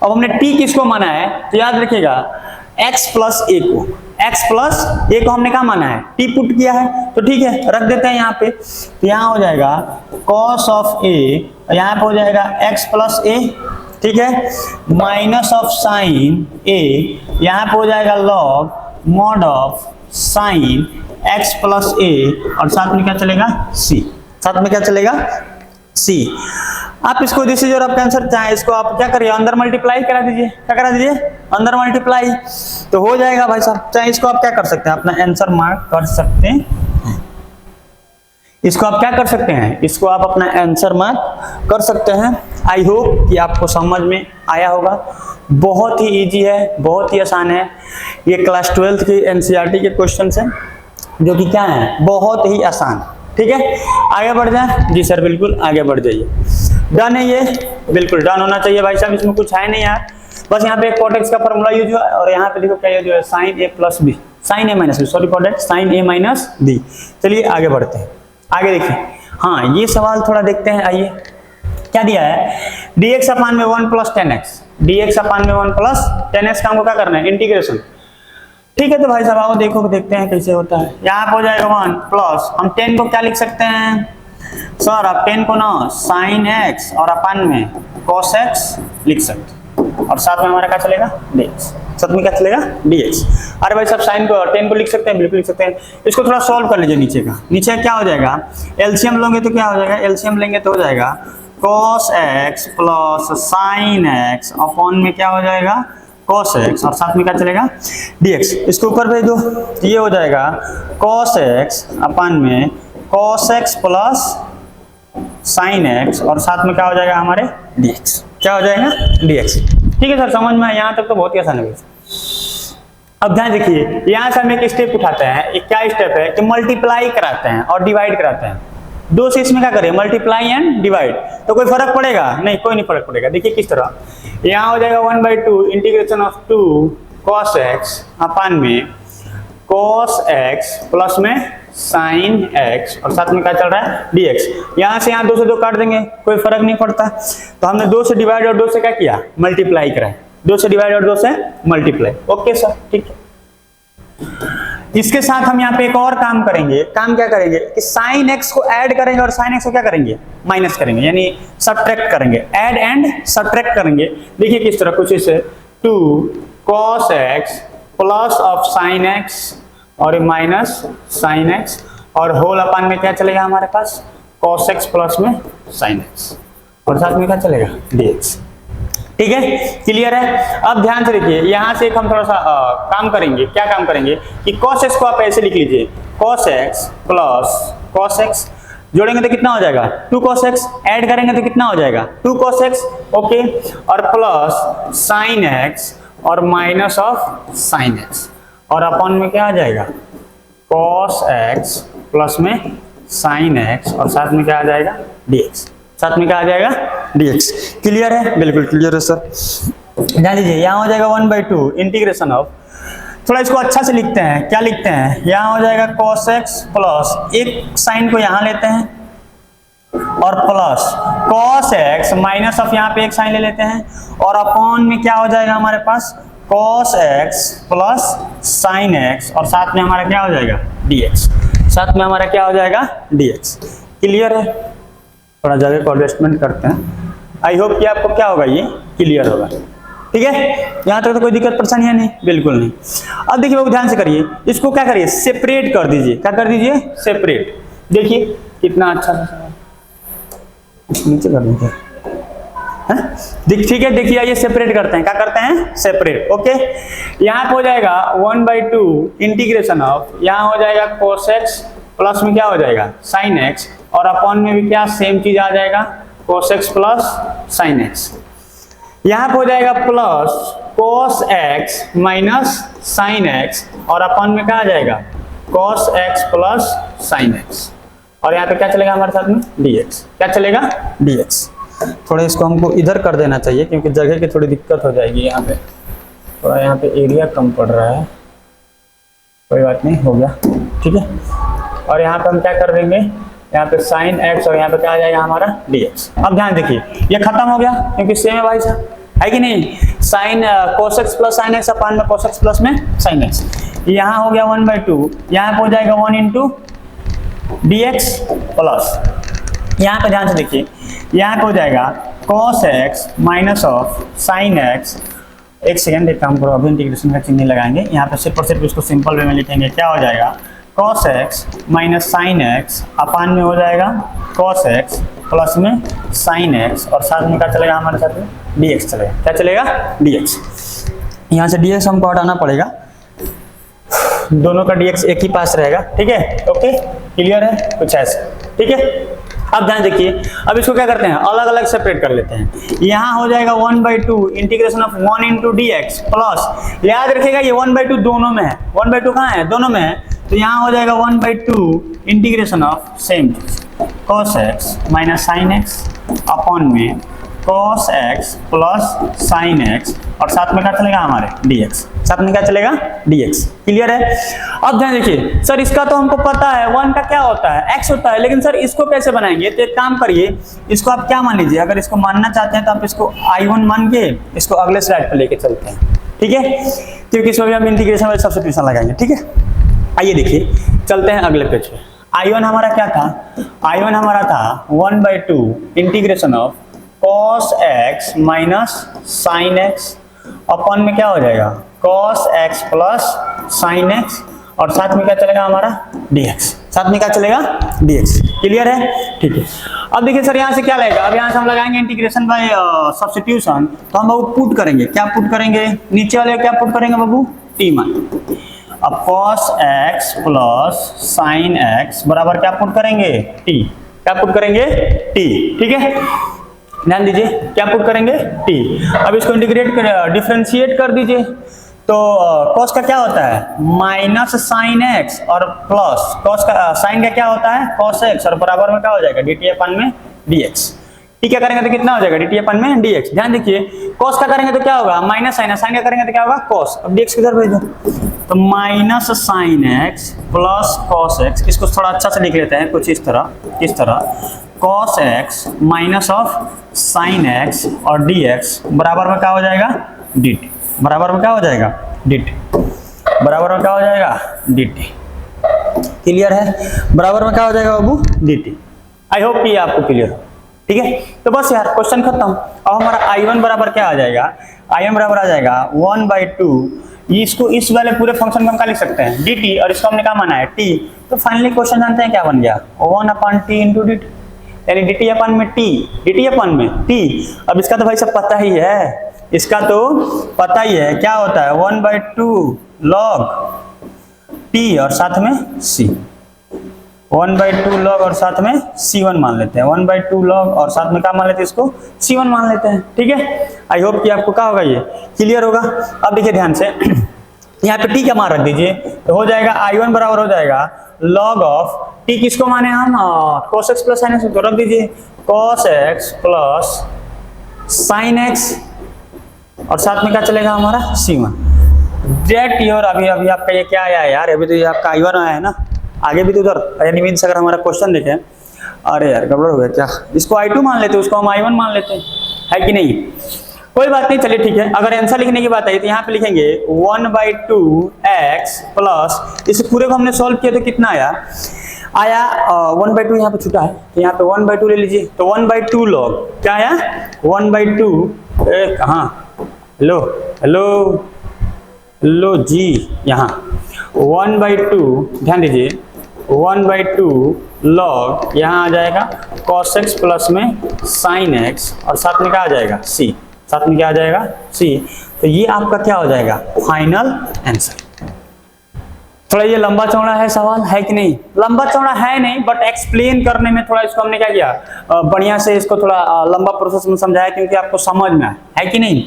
Speaker 1: अब हमने t किसको माना है, तो याद रखिएगा x प्लस a को, x प्लस a को हमने क्या माना है, t पुट किया है, तो ठीक है रख देते हैं यहाँ पे। तो यहाँ हो जाएगा cos ऑफ a, यहाँ पे हो जाएगा x प्लस a, ठीक है, माइनस ऑफ साइन a, यहाँ पे हो जाएगा log mod of sine x plus a, और साथ में क्या चलेगा, c, साथ में क्या चलेगा, c। आप इसको दिस इज योर आपका आंसर, चाहे इसको आप क्या करिए, अंदर मल्टीप्लाई करा दीजिए, क्या करा दीजिए, अंदर मल्टीप्लाई, तो हो जाएगा भाई साहब। चाहे इसको आप क्या कर सकते हैं, अपना आंसर मार्क कर सकते हैं, इसको आप क्या कर सकते हैं, इसको आप अपना आंसर मार्क कर सकते हैं। आई होप कि आपको समझ में आया होगा, बहुत ही इजी है, बहुत ही आसान है। ये क्लास 12 की एनसीईआरटी के क्वेश्चन है जो कि क्या है, बहुत ही आसान। ठीक है, आगे बढ़ जाए, जी सर बिल्कुल आगे बढ़ जाइए। डन है ये, बिल्कुल डन होना चाहिए भाई साहब, इसमें कुछ है नहीं यार, बस यहाँ पे कॉट एक्स का फॉर्मूला यूज हुआ, और यहाँ पे देखो क्या यूज हुआ है, sine a plus b, sine a minus b, sorry for that, sine a minus b. चलिए आगे बढ़ते हैं, आगे देखिए। हाँ ये सवाल थोड़ा देखते हैं, आइए क्या दिया है, dx अपान में 1 प्लस 10x, dx अपान में 1 प्लस 10x का हमको क्या करना है, इंटीग्रेशन। ठीक है, तो भाई साहब आओ देखो, देखते हैं कैसे होता है। यहाँ पे हो जाएगा 1 प्लस, हम 10 को क्या लिख सकते हैं सर, आप 10 को ना साइन एक्स और अपन में कॉस एक्स लिख सकते हैं, और साथ में हमारा क्या चलेगा dx, साथ में क्या चलेगा dx। अरे भाई साहब साइन को 10 को लिख सकते हैं, बिल्कुल लिख सकते हैं। इसको थोड़ा सॉल्व कर लीजिए, नीचे का, नीचे क्या हो जाएगा, एलसीएम लोगे तो क्या हो जाएगा, एलसीएम लेंगे तो हो जाएगा cos x plus sign x upon में क्या हो जाएगा cos x, और साथ में क्या चलेगा dx। इसको ऊपर भेज दो, ये हो जाएगा cos x अपॉन में cos x plus sign x, और साथ में क्या हो जाएगा हमारे dx, क्या हो जाएगा dx। ठीक है सर, समझ में यहाँ तक तो बहुत ही आसान है। अब ध्यान देखिए, यहाँ से हम एक स्टेप उठाते हैं, एक क्या स्टेप है कि मल्टीप्लाई कराते हैं और डिवाइड कराते हैं। दो से इसमें क्या करें, मल्टीप्लाई एंड डिवाइड, तो कोई फर्क पड़ेगा नहीं, कोई नहीं फर्क पड़ेगा। देखिए किस तरह, यहाँ हो जाएगा 1/2 इंटीग्रेशन ऑफ 2 cos x अपन में cos x प्लस में sin x, और साथ में क्या चल रहा है dx। यहाँ से यहाँ 2 से 2 काट देंगे, कोई फर्क नहीं पड़ता, तो हमने 2 से डिवाइड और 2 से क्या किया मल्टीप्लाई कराए, 2 से डिवाइड और 2 से मल्टीप्लाई। ओके सर, ठीक है। इसके साथ हम यहाँ पे एक और काम करेंगे, काम क्या करेंगे कि साइन एक्स को ऐड करेंगे और साइन एक्स को क्या करेंगे माइनस करेंगे, यानी सब्ट्रैक्ट करेंगे, ऐड एंड सब्ट्रैक्ट करेंगे। देखिए किस तरह, कुछ इसे 2 cos x plus of sine x और माइनस साइन x, और होल अपन में क्या चलेगा हमारे पास cos x प्लस में साइन x, और साथ में क्या चलेगा dx। ठीक है, क्लियर है। अब ध्यान से देखिए, यहाँ से एक हम थोड़ा सा काम करेंगे, क्या काम करेंगे कि cos x को आप ऐसे लिख लीजिए, cos x plus cos x, जोड़ेंगे तो कितना हो जाएगा 2 cos x, ऐड करेंगे तो कितना हो जाएगा 2 cos x, ओके, और प्लस sin x और माइनस ऑफ sin x, और अपॉन में क्या आ जाएगा cos x प्लस में sin x, और साथ में क्या आ जाएगा dx, साथ में क्या आ जाएगा dx। क्लियर है, बिल्कुल क्लियर है सर। ध्यान दीजिए, यहाँ हो जाएगा 1/2 इंटीग्रेशन ऑफ, थोड़ा इसको अच्छा से लिखते हैं, क्या लिखते हैं, यहाँ हो जाएगा cos x प्लस एक साइन को यहाँ लेते हैं और plus cos x minus of यहाँ पे एक साइन ले लेते हैं, और अपॉन में क्या हो जाएगा हमारे पास cos x plus sin x, और साथ में हमारा क्या हो जाएगा dx, साथ में हमारा क्या हो जाएगा dx। क्लियर है, थोड़ा जगह को एडजस्टमेंट करते हैं, आई होप कि आपको क्या होगा ये क्लियर होगा। ठीक है, यहाँ तक तो कोई दिक्कत परेशानी है नहीं, बिल्कुल नहीं। अब देखिए ध्यान से करिए, इसको क्या करिए सेपरेट कर दीजिए, क्या कर दीजिए सेपरेट। देखिए कितना अच्छा नीचे कर दीजिए, ठीक है। देखिए ये सेपरेट करते हैं, क्या करते हैं सेपरेट, ओके। यहाँ पे हो जाएगा 1/2 इंटीग्रेशन ऑफ, यहाँ हो जाएगा cos x प्लस में क्या हो जाएगा sin x, और अपॉन में भी क्या सेम चीज आ जाएगा cos x plus sin x। यहाँ पे हो जाएगा plus cos x minus sin x, और अपॉन में क्या आ जाएगा cos x plus sin x, और यहाँ पे क्या चलेगा हमारे साथ में dx, क्या चलेगा dx। थोड़ा इसको हमको इधर कर देना चाहिए क्योंकि जगह की थोड़ी दिक्कत हो जाएगी, यहाँ पे थोड़ा यहाँ पे एरिया कम पड़ रहा है, कोई बात नहीं, हो गया ठीक है। और यहाँ पे हम क्या कर देंगे, यहाँ पे sin x और यहाँ पे क्या आ जाएगा हमारा dx। अब ध्यान देखिए ये खत्म हो गया क्योंकि सेम है भाई साहब, है कि नहीं, sin cos x plus sin x upon में cos x प्लस में sin x। यहाँ हो गया 1/2, यहाँ पे हो जाएगा 1 इंटू dx प्लस, यहाँ पे ध्यान से देखिए, यहाँ पे हो जाएगा cos x minus of sin x। एक सेकेंड देखता हूँ, अभी इंटीग्रेशन का चिन्ह लगाएंगे, यहाँ पे सिर्फ और सिर्फ इसको सिंपल वे में लिखेंगे, क्या हो जाएगा cos x minus sin x अपान में हो जाएगा cos x प्लस में sin x, और साथ में क्या चलेगा हमारे साथ में dx चलेगा, क्या चलेगा dx। यहाँ से dx हमको हटाना पड़ेगा, दोनों का dx एक ही पास रहेगा, ठीक है, ओके क्लियर है, कुछ ऐसे, ठीक है। अब ध्यान देखिए, अब इसको क्या करते हैं अलग अलग सेपरेट कर लेते हैं। यहाँ हो जाएगा 1/2 integration of 1 into dx plus, याद रखिएगा ये 1/2 दोनों में है, 1/2 कहाँ है दोनों में है, तो यहाँ हो जाएगा 1/2 integration of same cos x minus sin x upon में cos x plus sin x, और साथ में क्या चलेगा हमारे dx, साथ में क्या चलेगा dx। क्लियर है। अब ध्यान देखिए सर, इसका तो हमको पता है 1 का क्या होता है x होता है, लेकिन सर इसको कैसे बनाएंगे, तो एक काम करिए, इसको आप क्या मान लीजिए, अगर इसको मानना चाहते हैं तो आप इसको I1 मान के इसको अगले स्लाइड पर लेके चलते हैं, ठीक है, क्योंकि इसमें भी हम इंटीग्रेशन वाले सब्स्टिट्यूशन लगाएंगे। ठीक है, आइए देखिए, चलते हैं अगले पेज पे। I1 हमारा क्या था? I1 हमारा था 1/2 integration of cos x minus sin x अपन में क्या हो जाएगा cos x plus sin x, और साथ में क्या चलेगा हमारा dx, साथ में क्या चलेगा dx। क्लियर है? ठीक है, अब देखिए सर यहाँ से क्या लगेगा, अब यहाँ से हम लगाएंगे इंटीग्रेशन बाय सब्स्टिट्यूशन, तो हम बाबू पुट करेंगे, क्या पुट करेंगे, नीचे वाले क्या पुट करेंगे बाबू, t मान। अब cos x plus sin x बराबर क्या पुट करेंगे, t, क्या पुट करेंगे t। ठीक है, ध्यान दीजिए क्या पुट करेंगे t। अब इसको इंटीग्रेट कर डिफरेंशिएट कर दीजिए, तो cos का क्या होता है माइनस sin x और प्लस cos का sin का क्या होता है cos x, और बराबर में क्या हो जाएगा dt अपन में dx। ठीक है, करेंगे तो कितना हो जाएगा dt अपन में dx। ध्यान देखिए cos का करेंगे तो क्या होगा माइनस sin, sin का करेंगे तो क्या होगा cos। अब dx किधर भेज दो, तो minus sin x plus cos x, इसको थोड़ा अच्छा से लिख लेते हैं कुछ इस तरह cos x minus of sin x और dx बराबर में क्या हो जाएगा dt, बराबर में क्या हो जाएगा dt, बराबर में क्या हो जाएगा dt। क्लियर है? बराबर में क्या हो जाएगा बाबू dt। आई होप कि आपको क्लियर हो। ठीक है, तो बस यार क्वेश्चन खत्म। अब हमारा I1 बराबर क्या आ जाएगा, I1 बराबर आ जाएगा 1/2, इसको इस वाले पूरे फंक्शन को हम क्या लिख सकते हैं dt, और इसको हमने क्या माना है t। तो फाइनली क्वेश्चन जानते हैं क्या बन गया 1/t इंटू dt, यानी dt अपन में t, dt अपन में t। अब इसका तो भाई सब पता ही है, इसका तो पता ही है क्या होता है 1/2 log t और साथ में c, 1/2 log और साथ में c1 मान लेते हैं, 1/2 log और साथ में क्या मान लेते हैं इसको c1 मान लेते हैं। ठीक है, आई होप कि आपको क्या होगा ये क्लियर होगा। अब देखिए ध्यान से यहाँ पे t क्या मान रख दीजिए, तो हो जाएगा I1 बराबर हो जाएगा log ऑफ t, किसको माने हम cos x plus sin x, तो रख दीजिए cos x plus sin x और साथ में क्या चलेगा हमारा c1 डेट योर। अभी आपका ये क्या आया है यार, अभी तो ये आपका I1 आया है ना, आगे भी तो उधर यानी मीन्स अगर हमारा क्वेश्चन देखें, अरे यार गड़बड़ हो गया क्या, इसको I2 मान लेते हैं, उसको हम I1 मान लेते हैं, है कि नहीं? कोई बात नहीं, चलिए ठीक है। अगर आंसर लिखने की बात आई तो यहाँ पे लिखेंगे 1/2x प्लस, इस पूरे को हमने सॉल्व किया तो कितना आया 1/2, यहाँ पे छूटा है तो यहाँ पे 1/2 ले लीजिए, तो 1/2 log क्या आया 1/2, कहाँ, हेलो हेलो हेलो जी, यहाँ 1/2, ध्यान दीजिए 1/2 log यहाँ आ जाएगा cos x प्लस में sin x और साथ में क्या आ जाएगा c, साथ में क्या आ जाएगा c। तो ये आपका क्या हो जाएगा फाइनल आंसर। थोड़ा ये लंबा चौड़ा है सवाल, है कि नहीं? लंबा चौड़ा है नहीं, बट एक्सप्लेन करने में थोड़ा इसको हमने क्या किया बढ़िया से इसको थोड़ा लंबा प्रोसेस में समझाया, क्योंकि आपको समझ में है कि नहीं।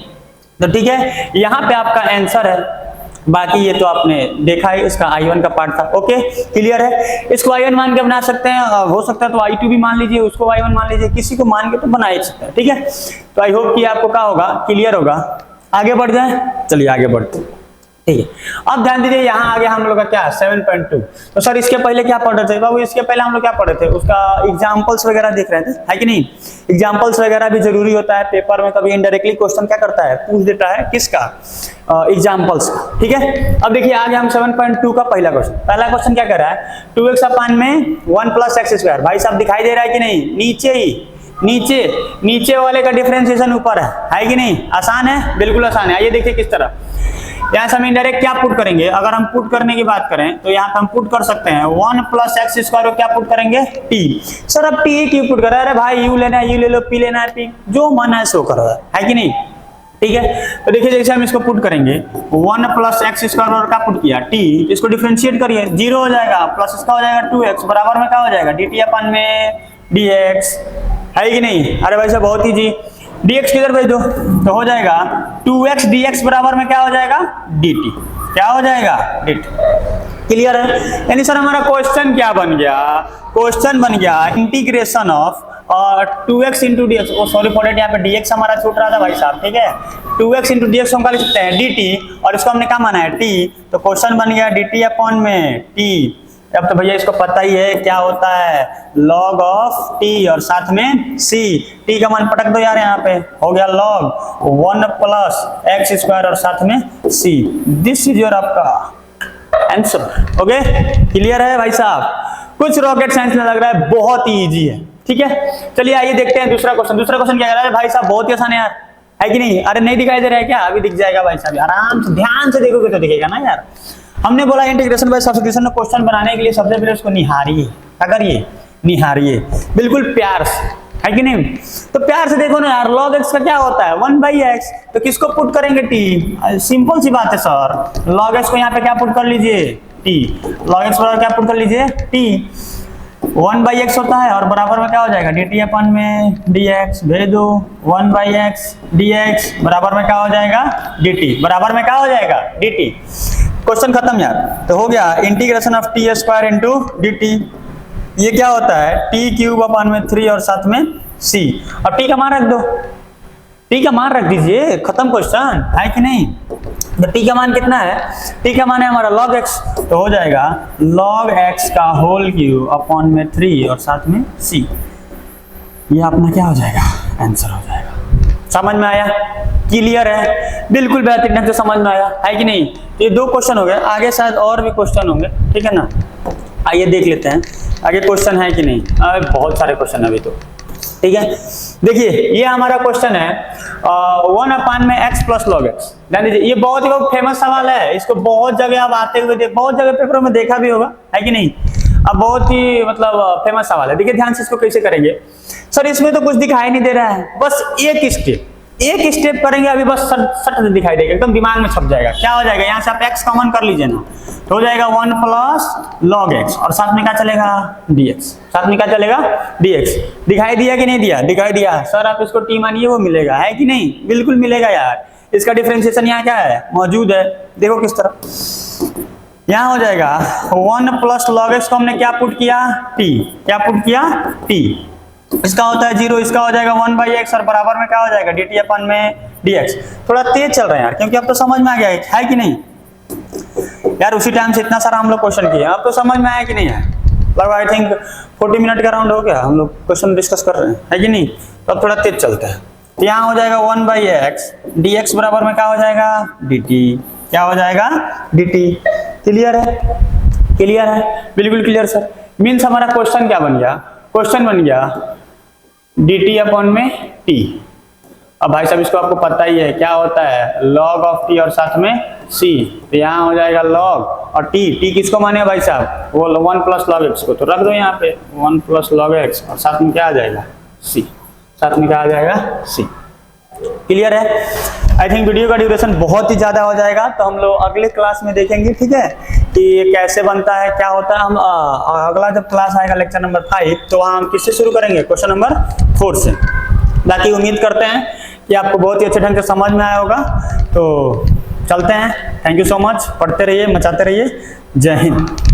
Speaker 1: तो ठीक है, यहाँ पे आपका आंसर है, बाकी ये तो आपने देखा है, इसका I1 का पार्ट था। ओके, क्लियर है? इसको I1 मान के बना सकते हैं, हो सकता है तो I2 भी मान लीजिए, उसको I1 मान लीजिए, किसी को मान के तो बना ही सकते हैं। ठीक है, तो आई होप कि आपको क्या होगा क्लियर होगा। आगे बढ़ जाए, चलिए आगे बढ़ते हैं। ठीक है, अब ध्यान दीजिए यहाँ आगे हम लोग का क्या 7.2। तो सर इसके पहले क्या पढ़ रहे थे बाबू, इसके पहले हम लोग क्या पढ़ रहे थे, उसका एग्जांपल्स वगैरह देख रहे थे, है कि नहीं? एग्जांपल्स वगैरह भी जरूरी होता है, पेपर में कभी इनडायरेक्टली क्वेश्चन क्या करता है पूछ देता है, किसका एग्जांपल्स का। ठीक है, अब देखिए आगे हम 7.2 का पहला क्वेश्चन क्या कर रहा है 2x अपान में 1 प्लस एक्स स्क्वायर। भाई साहब दिखाई दे रहा है कि नहीं, नीचे ही नीचे वाले का डिफरेंशिएशन ऊपर है कि नहीं? आसान है, बिल्कुल आसान है। आइए देखिए किस तरह, यहाँ से हम इनडायरेक्ट क्या पुट करेंगे, अगर हम पुट करने की बात करें तो यहाँ पे हम पुट कर सकते हैं 1 प्लस एक्स स्क्वायर को क्या पुट करेंगे t। सर अब t क्यों पुट कर रहा है, अरे भाई u लेना है u ले लो, p लेना है p, जो मन है सो करो, है कि नहीं? ठीक है, तो देखिए जैसे हम इसको पुट करेंगे 1 प्लस एक्स स्क्वायर और क्या पुट किया t, इसको डिफरेंशिएट करिए 0 हो जाएगा, प्लस इसका हो जाएगा 2x बराबर में क्या हो जाएगा dt अपन में dx, है कि नहीं? अरे भाई साहब बहुत ही जी, dx किधर भेज दो, तो हो जाएगा 2x dx बराबर में क्या हो जाएगा dt, क्या हो जाएगा dt। क्लियर है? यानी सर हमारा क्वेश्चन क्या बन गया, क्वेश्चन बन गया integration of 2x into d x, sorry for it, यहाँ पे dx हमारा छूट रहा था भाई साहब। ठीक है, 2x इंटू डी एक्स हम लिख सकते हैं dt, और इसको हमने क्या माना है t, तो क्वेश्चन बन गया dt अपॉन में t अब तो भैया इसको पता ही है क्या होता है, log ऑफ t और साथ में c। t का मान पटक दो यार, यहाँ पे हो गया log 1 प्लस एक्स स्क्वायर और साथ में c। दिस इज योर आपका आंसर। ओके, क्लियर है भाई साहब? कुछ रॉकेट साइंस में लग रहा है, बहुत ही इजी है। ठीक है, चलिए आइए देखते हैं दूसरा क्वेश्चन। दूसरा क्वेश्चन क्या कह रहा है भाई साहब? बहुत ही आसान है यार, है कि नहीं? अरे नहीं दिखाई दे रहा है क्या? अभी दिख जाएगा भाई साहब, आराम से ध्यान से देखोगे तो दिखेगा ना यार। हमने बोला इंटीग्रेशन बाय सब्स्टिट्यूशन में क्वेश्चन बनाने के लिए सबसे पहले उसको निहारिए। क्या करिए? निहारिए, बिल्कुल प्यार से, है कि नहीं? तो प्यार से देखो ना यार, log x का क्या होता है 1/x, तो किसको पुट करेंगे t? सिंपल सी बात है सर, log x को यहाँ पे क्या पुट कर लीजिए? t। log x बराबर क्या पुट कर लीजिए? t। 1/x होता है और बराबर में क्या हो जाएगा? dt अपन में dx, भेज दो 1/x dx बराबर में क्या हो जाएगा? dt बराबर में क्या हो जाएगा? dt। क्वेश्चन खत्म यार। तो हो गया integration of T square into dt। ये क्या होता है? टी क्यूब अपन में 3 और साथ में c। अब टी का मान रख दो, टी का मान रख दीजिए, खत्म क्वेश्चन, है कि नहीं? तो टी का मान कितना है? टी का मान है हमारा log x, तो हो जाएगा log x का होल क्यूब अपॉन में 3 और साथ में c। ये अपना क्या हो जाएगा? आंसर हो जाएगा। समझ में आया? क्लियर है? बिल्कुल बेहतरीन ढंग से समझ में आया, है कि नहीं? ये 2 क्वेश्चन हो गए, आगे शायद और भी क्वेश्चन होंगे, ठीक है ना? आइए देख लेते हैं आगे क्वेश्चन है कि नहीं। बहुत सारे क्वेश्चन अभी तो, ठीक है। देखिए ये हमारा क्वेश्चन है 1 में x प्लस log x। ध्यान दीजिए, ये बहुत ही फेमस सवाल है, इसको बहुत जगह आप आते हुए बहुत जगह पेपरों में देखा भी होगा, है कि नहीं? अब बहुत ही मतलब फेमस सवाल है। देखिए ध्यान से इसको कैसे करेंगे सर, इसमें तो कुछ दिखाई नहीं दे रहा है, बस एक स्टेप करेंगे अभी, बस सट दिखाई देगा, एकदम दिमाग में छप जाएगा। क्या हो जाएगा? यहाँ से आप x कॉमन कर लीजिए ना, तो हो जाएगा 1 प्लस log x और साथ में क्या चलेगा? dx। साथ में क्या चलेगा? dx। दिखाई दिया कि नहीं दिया? दिखाई दिया। सर आप इसको t मानिए, वो मिलेगा, है कि नहीं? बिल्कुल मिलेगा यार। इसका डिफरेंशिएशन यहाँ क्या है? मौजूद है। देखो किस तरह, यहाँ हो जाएगा 1 प्लस log x को हमने क्या पुट किया? t। क्या पुट किया? t। इसका होता है 0, इसका हो जाएगा 1/x और बराबर में क्या हो जाएगा? dt अपन में dx। थोड़ा तेज चल रहे हैं यार, क्योंकि अब तो समझ में आ गया है कि नहीं यार? उसी टाइम से इतना सारा हम लोग क्वेश्चन किए, अब तो समझ में आया कि नहीं है? लगभग आई थिंक 40 मिनट का राउंड हो गया, हम लोग क्वेश्चन डिस्कस कर रहे हैं, है कि नहीं? तो अब थोड़ा तेज चलता है। तो यहाँ हो जाएगा 1/x dx बराबर में क्या हो जाएगा? dt। क्या हो जाएगा? dt। क्लियर है? क्लियर है? बिल्कुल क्लियर सर। मीन्स हमारा क्वेश्चन क्या बन गया? क्वेश्चन बन गया dt अपॉन में t। अब भाई साहब इसको आपको पता ही है क्या होता है? log ऑफ t और साथ में c। तो यहाँ हो जाएगा log और t किसको माने भाई साहब? वो 1 प्लस log x को, तो रख दो यहाँ पे 1 प्लस log x और साथ में क्या आ जाएगा? c। साथ में क्या आ जाएगा? c। क्लियर है? आई थिंक वीडियो का ड्यूरेशन बहुत ही ज्यादा हो जाएगा, तो हम लोग अगले क्लास में देखेंगे, ठीक है, कि ये कैसे बनता है, क्या होता है। हम अगला जब क्लास आएगा लेक्चर नंबर 5, तो वहाँ हम किससे शुरू करेंगे? क्वेश्चन नंबर 4 से। बाकी उम्मीद करते हैं कि आपको बहुत ही अच्छे ढंग से समझ में आया होगा। तो चलते हैं, थैंक यू सो मच, पढ़ते रहिए, मचाते रहिए। जय हिंद।